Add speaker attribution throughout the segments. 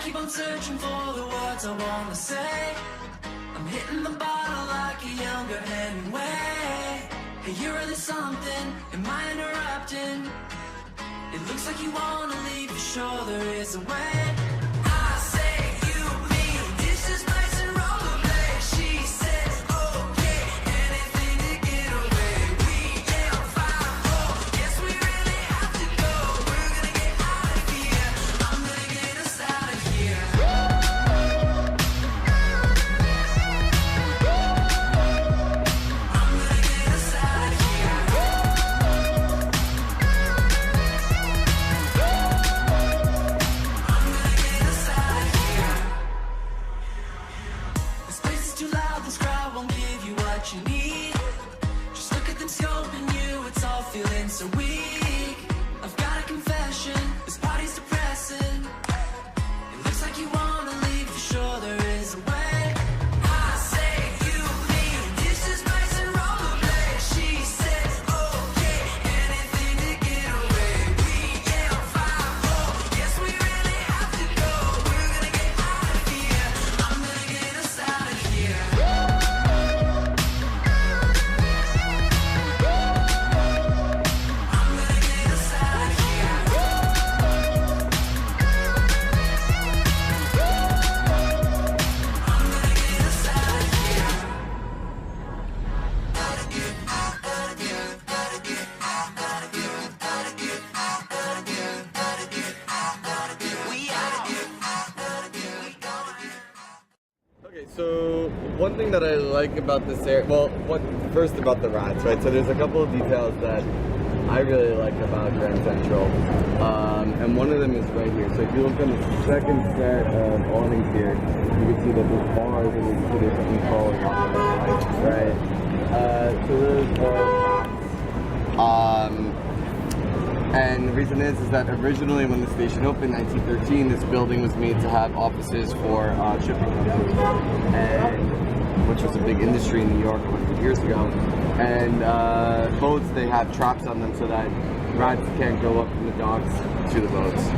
Speaker 1: keep on searching for the words I wanna say. I'm hitting the bottle like a younger Hemingway. Hey, you're really something, am I interrupting? It looks like you wanna leave, for sure there is a way. I say you, me, dishes, plates, and rollerblades. She says okay, anything to get away. We can't find more, guess we really have to go. We're gonna get out of here, I'm gonna get us out of here. I'm gonna get us out of here. I'm gonna get us out of here. This place is too loud, this crowd won't give you what you need. Just look at them scoping you, it's all feeling so weak. I've got a confession, this party's depressing. It looks like you wanna leave, for sure there is a way. I say you, me, dishes, plates, and rollerblades. She says okay, anything to get away. We can't find more, guess we really have to go. We're gonna get out of here, I'm gonna get us out of here. I'm gonna get us out of here. I'm gonna get us out of here. Gotta get out, gotta get, gotta get out, gotta get, gotta get out, gotta get, gotta get out, gotta get. We out, gotta get, we going.
Speaker 2: Okay, so one thing that I like about this area, well, first about the rats, right? So there's a couple of details that I really like about Grand Central, and one of them is right here. So if you look on the second set of awnings here, you can see that there's bars and you can see there's something falling off of it, right? So those are rats. And the reason is that originally when the station opened in 1913, this building was made to have offices for shipping companies, and which was a big industry in New York 100 years ago. And boats, they have traps on them so that rats can't go up from the docks to the boats.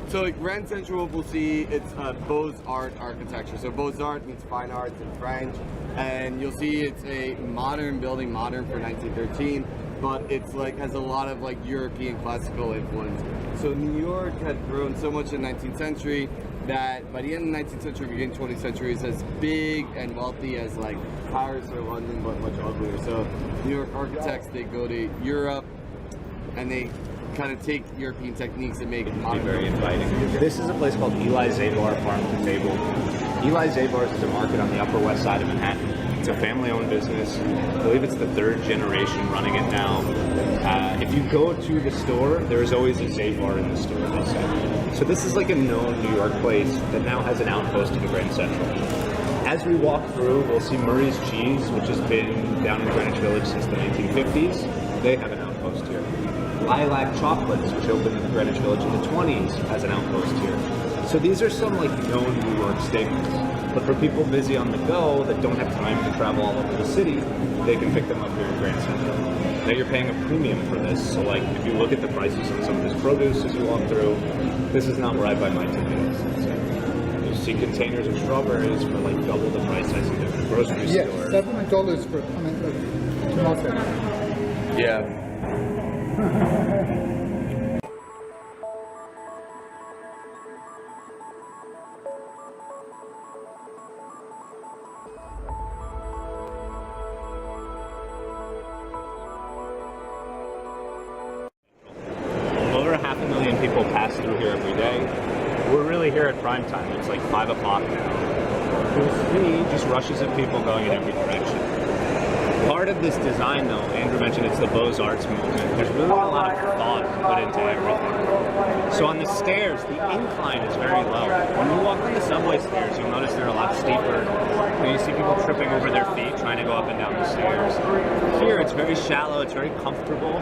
Speaker 2: So like Grand Central, we'll see it's Beaux-Art architecture. So Beaux-Art means fine arts in French, and you'll see it's a modern building, modern for 1913. But it's like has a lot of like European classical influence. So New York had grown so much in the 19th century that by the end of the 19th century, beginning 20th century, it's as big and wealthy as like Paris or London, but much uglier. So New York architects, they go to Europe and they kind of take European techniques and make it modern.
Speaker 3: Very inviting. This is a place called Eli Zabar Farm to Table. Eli Zabar's is a market on the Upper West Side of Manhattan. It's a family-owned business. I believe it's the third generation running it now. If you go to the store, there's always a Zabar in the store, they say. So this is like a known New York place that now has an outpost to the Grand Central. As we walk through, we'll see Murray's Cheese, which has been down in Greenwich Village since the 1950s. They have an outpost here. Lilac Chocolates, which opened in Greenwich Village in the 20s, has an outpost here. So these are some like known New York staples. But for people busy on the go that don't have time to travel all over the city, they can pick them up here in Grand Central. Now you're paying a premium for this, so like if you look at the prices on some of this produce as you walk through, this is not where I buy my tomatoes. So you see containers of strawberries for like double the price I see at the grocery store.
Speaker 4: Yeah, $7 for tomato.
Speaker 2: Yeah.
Speaker 3: Over 500,000 people pass through here every day. We're really here at prime time. It's like 5 o'clock now. You'll see just rushes of people going in every direction. Part of this design, though, Andrew mentioned it's the Beaux-Arts movement. There's really a lot of thought put into everything. So on the stairs, the incline is very low. When you walk on the subway stairs, you'll notice they're a lot steeper. You see people tripping over their feet trying to go up and down the stairs. Here, it's very shallow. It's very comfortable.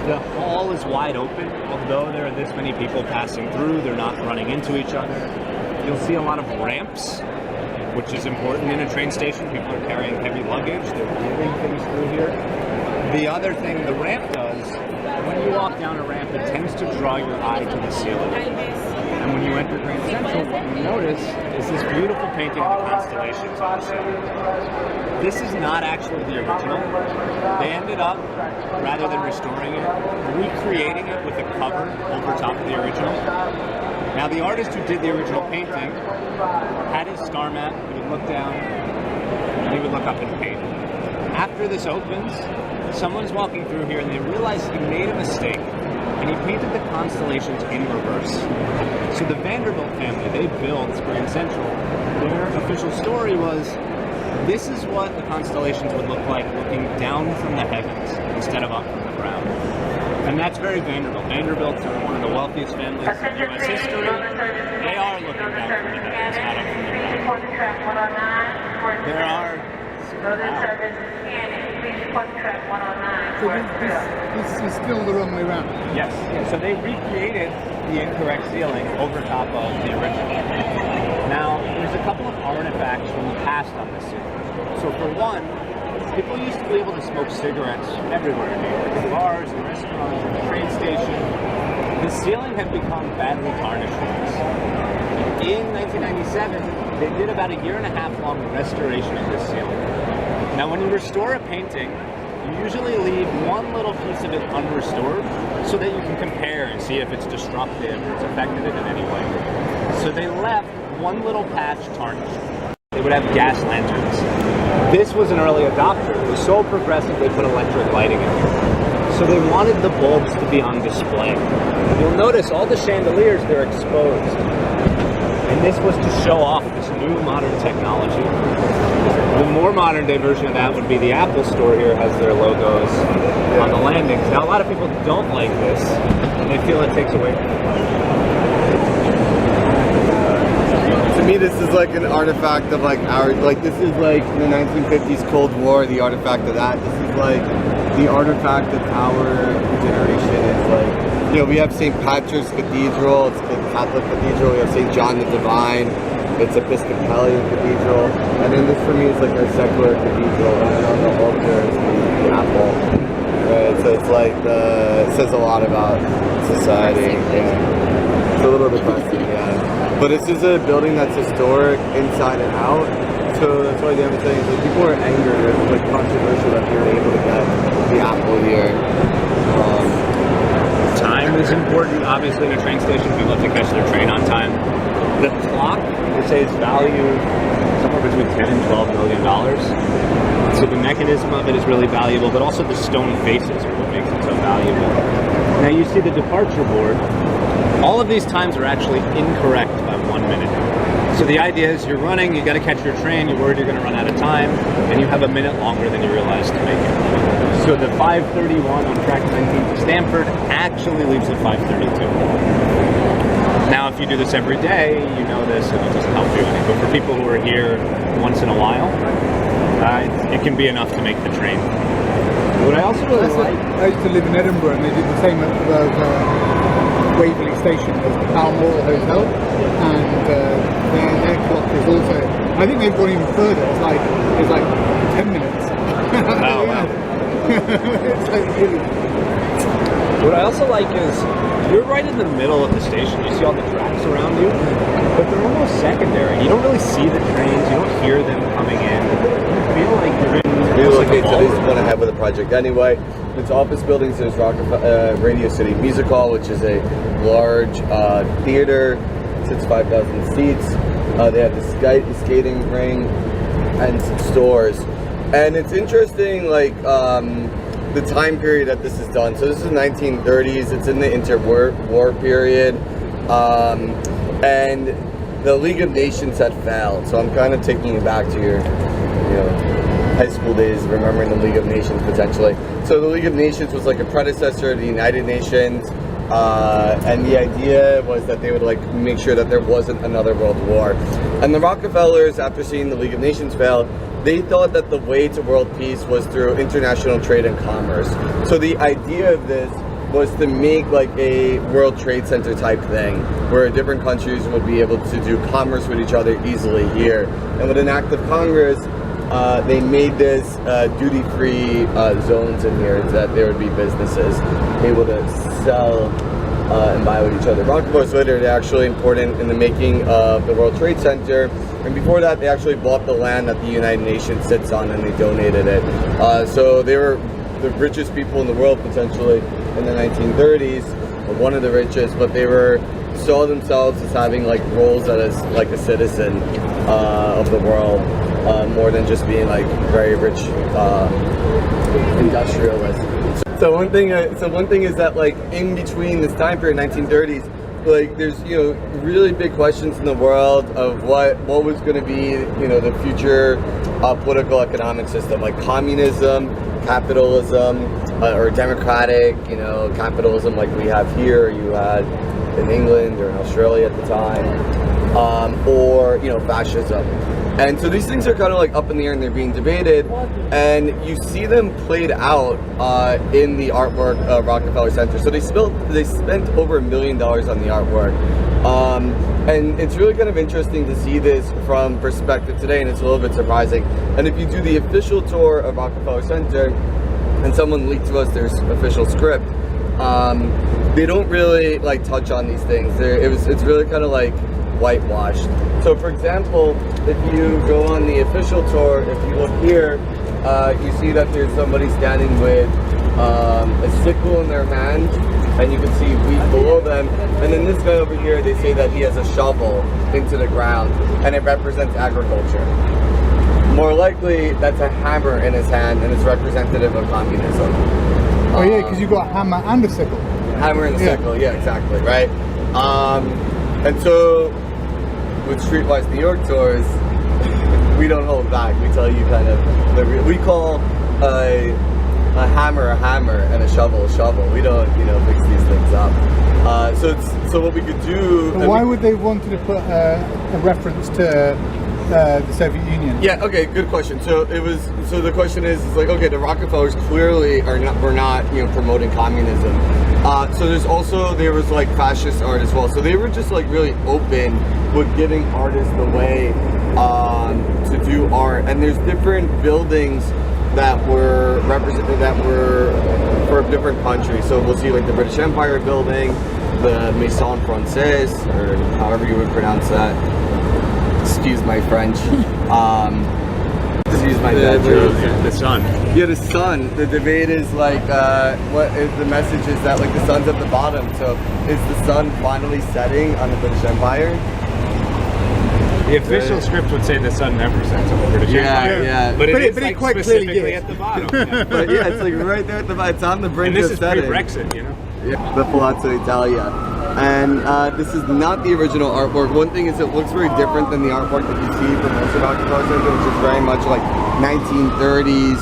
Speaker 3: The hall is wide open. Although there are this many people passing through, they're not running into each other. You'll see a lot of ramps, which is important in a train station. People are carrying heavy luggage. They're moving things through here. The other thing the ramp does, when you walk down a ramp, it tends to draw your eye to the ceiling. And And when you enter Grand Central, what you notice is this beautiful painting of the constellations on the ceiling. This is not actually the original. They ended up, rather than restoring it, recreating it with a cover over top of the original. Now, the artist who did the original painting had his star map. He would look down, and he would look up and paint. After this opens, someone's walking through here and they realize he made a mistake, and he painted the constellations in reverse. So the Vanderbilt family, they built Grand Central. Their official story was, this is what the constellations would look like looking down from the heavens instead of up from the ground. And that's very Vanderbilt. Vanderbilt's one of the wealthiest families in U.S. history. They are looking down from the heavens, not up from the ground. There are...
Speaker 4: So this is still the wrong way around.
Speaker 3: Yes. So they recreated the incorrect ceiling over top of the original. Now, there's a couple of artifacts from the past on this ceiling. So for one, people used to be able to smoke cigarettes everywhere in New York, in bars, in restaurants, in the train station. The ceiling had become badly tarnished from this. In 1997, they did about a 1.5-year long restoration of this ceiling. Now, when you restore a painting, you usually leave one little piece of it unrestored so that you can compare and see if it's destructive or it's affected it in any way. So they left one little patch tarnished. They would have gas lanterns. This was an early adopter. It was so progressive they put electric lighting in here. So they wanted the bulbs to be on display. You'll notice all the chandeliers, they're exposed. And this was to show off this new modern technology. The more modern day version of that would be the Apple store here has their logos on the landings. Now, a lot of people don't like this, and they feel it takes away from them.
Speaker 2: To me, this is like an artifact of like this is like the 1950s Cold War, the artifact of that. This is like the artifact of our generation. It's like, you know, we have St. Patrick's Cathedral, it's the Catholic Cathedral, we have St. John the Divine, it's Episcopalian Cathedral, and then this for me is like our secular cathedral, and then on the altar is the apple. Right? So it's like it says a lot about society. Yeah. It's a little depressing, yeah. But this is a building that's historic inside and out. So that's why the other thing is like people are angered. It's like controversial that they were able to get the apple here.
Speaker 3: Time is important. Obviously, in a train station, people have to catch their train on time. The clock, they say, is valued somewhere between $10 and $12 million. So the mechanism of it is really valuable, but also the stone faces are what makes it so valuable. Now you see the departure board. All of these times are actually incorrect by 1 minute. So the idea is you're running, you got to catch your train, you're worried you're going to run out of time, and you have a minute longer than you realize to make it. So the 5:31 on track 19 to Stamford actually leaves at 5:32. Now, if you do this every day, you know this, and it doesn't help you any. But for people who are here once in a while, it can be enough to make the train. What I also really like...
Speaker 4: I used to live in Edinburgh, and they did the same at Waverley Station. There's the Balmoral Hotel, and their clock is also... I think they've gone even further. It's like 10 minutes.
Speaker 3: Oh, wow.
Speaker 4: It's like really...
Speaker 3: What I also like is you're right in the middle of the station. You see all the tracks around you, but they're almost secondary. You don't really see the trains. You don't hear them coming in. You feel like you're in...
Speaker 2: Okay, so they just went ahead with the project anyway. It's office buildings. There's Rockefeller Radio City Music Hall, which is a large theater. Sits 5,000 seats. They have the skating ring and some stores. And it's interesting, like, the time period that this is done. So this is the 1930s. It's in the interwar period. And the League of Nations had failed. So I'm kind of taking you back to your, high school days, remembering the League of Nations potentially. So the League of Nations was like a predecessor to the United Nations. And the idea was that they would like make sure that there wasn't another world war. And the Rockefellers, after seeing the League of Nations fail, they thought that the way to world peace was through international trade and commerce. So the idea of this was to make like a World Trade Center type thing, where different countries would be able to do commerce with each other easily here. And with an act of Congress, they made this duty-free zones in here so that there would be businesses able to sell and buy with each other. Rockefellers later, they're actually important in the making of the World Trade Center, and before that they actually bought the land that the United Nations sits on and they donated it. So they were the richest people in the world potentially in the 1930s, or one of the richest, but they saw themselves as having like roles as like a citizen of the world, more than just being like very rich industrialists. So one thing is that like in between this time period, 1930s, like there's really big questions in the world of what was going to be the future political economic system, like communism, capitalism, or democratic capitalism like we have here, you had in England or in Australia at the time, or fascism. And so these things are kind of like up in the air and they're being debated, and you see them played out in the artwork of Rockefeller Center. So they spent over $1 million on the artwork, and it's really kind of interesting to see this from perspective today, and it's a little bit surprising. And if you do the official tour of Rockefeller Center, and someone leaked to us their official script, they don't really like touch on these things. It's really kind of like whitewashed. So for example, if you go on the official tour, if you look here, you see that there's somebody standing with a sickle in their hand, and you can see wheat below them. And then this guy over here, they say that he has a shovel into the ground, and it represents agriculture. More likely, that's a hammer in his hand, and it's representative of communism.
Speaker 4: Oh yeah, because you've got a hammer and a sickle.
Speaker 2: Hammer and a sickle, yeah, exactly, right? And so, with Streetwise New York tours, we don't hold back. We tell you kind of, we call a hammer a hammer and a shovel a shovel. We don't, mix these things up. So what we could do.
Speaker 4: But why would they wanted to put a reference to the Soviet Union?
Speaker 2: Yeah. Okay. Good question. So the question is like, okay, the Rockefellers clearly were not promoting communism. So there was like fascist art as well. So they were just like really open with giving artists the way to do art. And there's different buildings that were represented that were for different countries. So we'll see like the British Empire building, the Maison Francaise, or however you would pronounce that. Excuse my French. Excuse my bad.
Speaker 3: The sun.
Speaker 2: Yeah, the sun. The debate is like, what is the message is that like the sun's at the bottom. So is the sun finally setting on the British Empire?
Speaker 3: The official script would say the sun never sets on the British Empire.
Speaker 2: Yeah.
Speaker 3: But it
Speaker 4: like
Speaker 3: quite specifically
Speaker 4: did.
Speaker 3: at the bottom. Yeah.
Speaker 2: But yeah, it's like right there at the bottom. It's on the brink
Speaker 3: And this
Speaker 2: of
Speaker 3: is
Speaker 2: setting.
Speaker 3: pre-Brexit,
Speaker 2: Yeah, the Palazzo Italia. And this is not the original artwork. One thing is it looks very different than the artwork that you see from most of Rockefeller Center, which is very much like 1930s,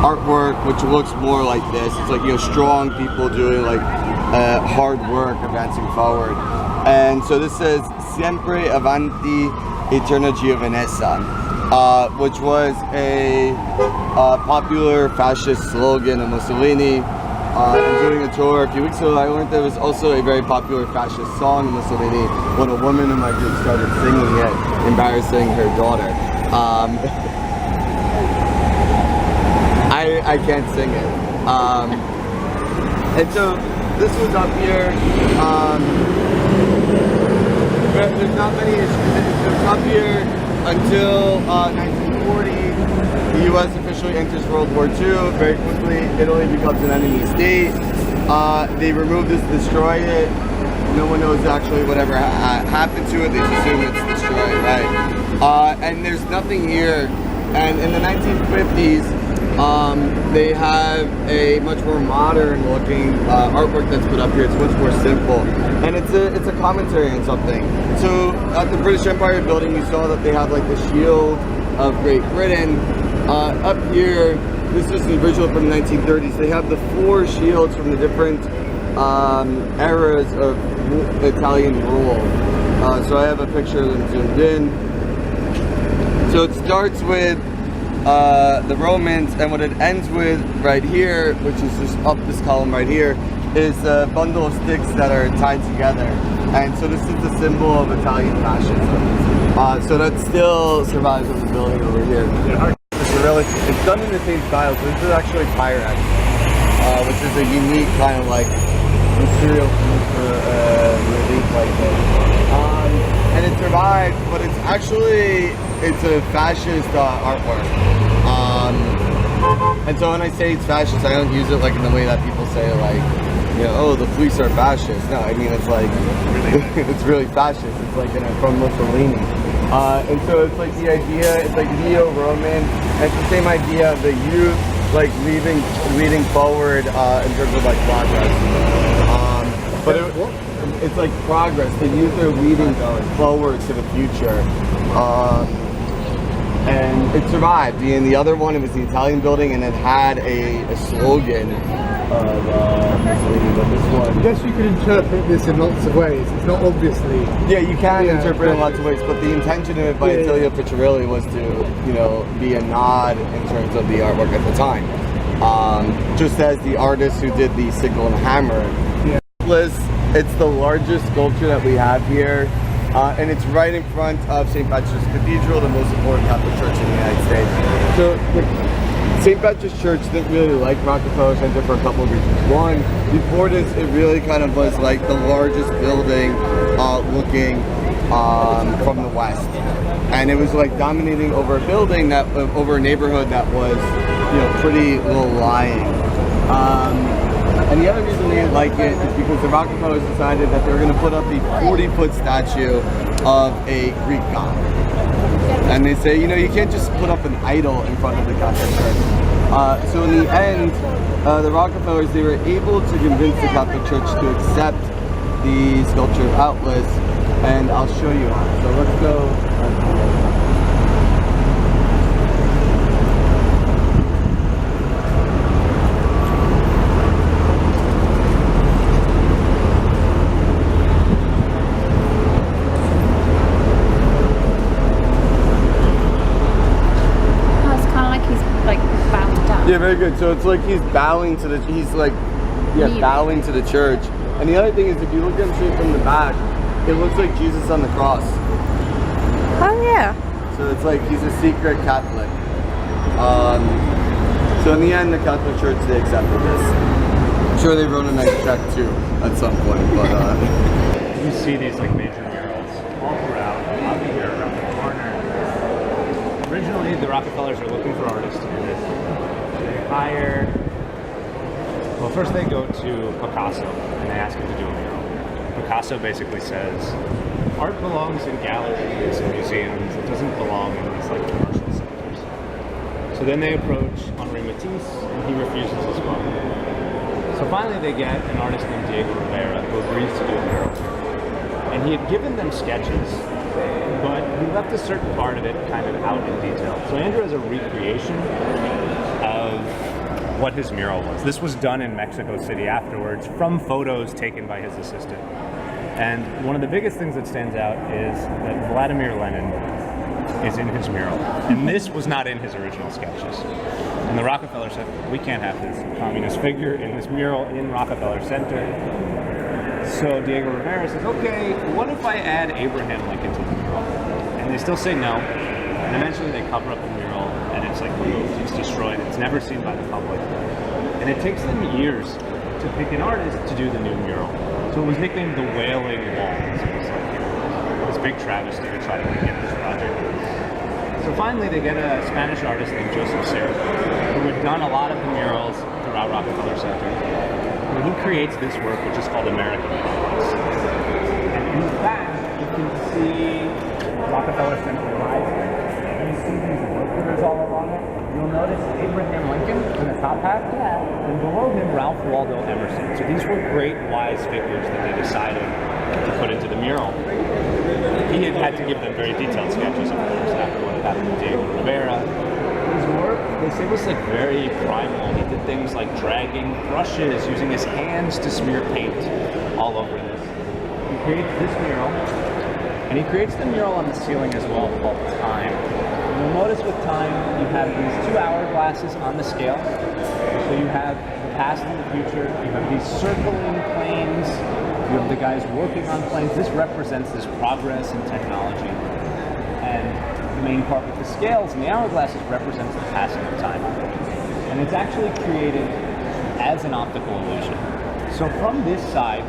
Speaker 2: artwork, which looks more like this. It's like, strong people doing like hard work, advancing forward. And so this says Sempre Avanti Eterna Giovinezza, which was a popular fascist slogan of Mussolini. And doing a tour a few weeks ago, I learned there was also a very popular fascist song in Mussolini when a woman in my group started singing it, embarrassing her daughter. I can't sing it. And so this was up here. There's not many issues. It was up here until 1940. The U.S. officially enters World War II. Very quickly, Italy becomes an enemy state. They remove this, destroy it. No one knows actually whatever happened to it. They just assume it's destroyed, right? And there's nothing here. And in the 1950s, they have a much more modern looking artwork that's put up here. It's much more simple, and it's a commentary on something. So at the British Empire building, you saw that they had like the shield of Great Britain. Up here, this is the original from the 1930s. They have the 4 shields from the different eras of Italian rule. So I have a picture of them zoomed in. So it starts with the Romans, and what it ends with right here, which is just up this column right here, is a bundle of sticks that are tied together. And so this is the symbol of Italian fascism. So that still survives on the building over here. It's done in the same style, so this is actually Pyrex. which is a unique kind of like material for relief like this. And it survived, but it's a fascist artwork. And so when I say it's fascist, I don't use it like in the way that people say like, you know, oh, the police are fascist. No, I mean it's like it's really fascist. It's like from Mussolini. And so it's like the idea, it's like neo-Roman. It's the same idea of the youth like leading forward in terms of like progress. But it's like progress. The youth are leading forward to the future. And it survived. And the other one, it was the Italian building, and it had a slogan of Mussolini, but this one...
Speaker 4: I guess you could interpret this in lots of ways. It's not obviously...
Speaker 2: Yeah, you can interpret it in lots of ways, but the intention of it by Attilio Piccirilli was to, you know, be a nod in terms of the artwork at the time. Just as the artist who did the sickle and hammer.
Speaker 4: Yeah.
Speaker 2: It's the largest sculpture that we have here. And it's right in front of St. Patrick's Cathedral, the most important Catholic church in the United States. So St. Patrick's Church didn't really like Rockefeller Center for a couple of reasons. One, before this, it really kind of was like the largest building looking from the west. And it was like dominating over a building that, over a neighborhood that was, you know, pretty low-lying. And the other reason they didn't like it is because the Rockefellers decided that they were going to put up the 40-foot statue of a Greek god. And they say, you know, you can't just put up an idol in front of the Catholic Church. So in the end, the Rockefellers, they were able to convince the Catholic Church to accept the sculpture of Atlas, and I'll show you how. So let's go. Yeah, very good. So it's like he's bowing to the, bowing to the church. And the other thing is, if you look at him straight from the back, it looks like Jesus on the cross.
Speaker 5: Oh yeah.
Speaker 2: So it's like he's a secret Catholic. So in the end, the Catholic Church, they accepted this. I'm sure they wrote a nice check too at some point, but
Speaker 3: you see these like major murals all throughout, up here, around the corner. Originally, the Rockefellers are looking for artists to do this. Well, first they go to Picasso and they ask him to do a mural. Picasso basically says, art belongs in galleries and museums, it doesn't belong in these like commercial centers. So then they approach Henri Matisse and he refuses as well. So finally they get an artist named Diego Rivera who agrees to do a mural. And he had given them sketches, but he left a certain part of it kind of out in detail. So Andrew has a recreation of what his mural was. This was done in Mexico City afterwards from photos taken by his assistant. And one of the biggest things that stands out is that Vladimir Lenin is in his mural. And this was not in his original sketches. And the Rockefeller said, we can't have this communist figure in this mural in Rockefeller Center. So Diego Rivera says, okay, what if I add Abraham Lincoln to the mural? And they still say no. And eventually they cover up the mural and it's like removed, it's destroyed, it's never seen by the public. And it takes them years to pick an artist to do the new mural. So it was nicknamed the Wailing Wall. So it was like this big travesty to try to get this project. So finally they get a Spanish artist named Joseph Serra, who had done a lot of the murals throughout Rockefeller Center. And he creates this work which is called American Murals. And in fact, you can see Rockefeller Center rising. You see these workers all along it. You'll notice Abraham Lincoln in the top half. Yeah. And below him, Ralph Waldo Emerson. So these were great wise figures that they decided to put into the mural. He had to give them very detailed sketches, of course, after what had happened to Diego Rivera. His work, they say, was like very primal. He did things like dragging brushes, using his hands to smear paint all over this. He creates this mural, and he creates the mural on the ceiling as well called Time. And you'll notice with Time, you have these 2 hourglasses on the scale. So you have the past and the future, you have these circling planes, you have the guys working on planes. This represents this progress in technology. And the main part with the scales and the hourglasses represents the passing of time. And it's actually created as an optical illusion. So from this side,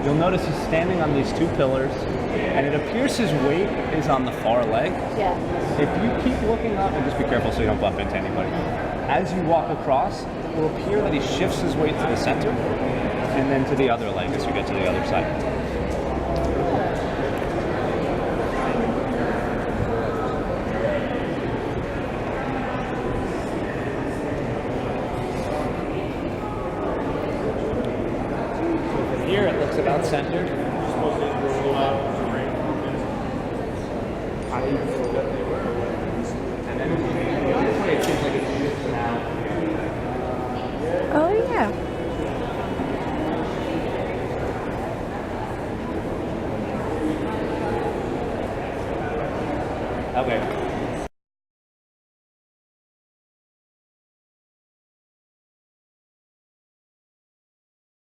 Speaker 3: you'll notice he's standing on these two pillars, and it appears his weight is on the far leg.
Speaker 5: Yeah.
Speaker 3: If you keep looking up, and just be careful so you don't bump into anybody, as you walk across, it will appear that he shifts his weight to the center, and then to the other leg as you get to the other side. Here it looks about centered.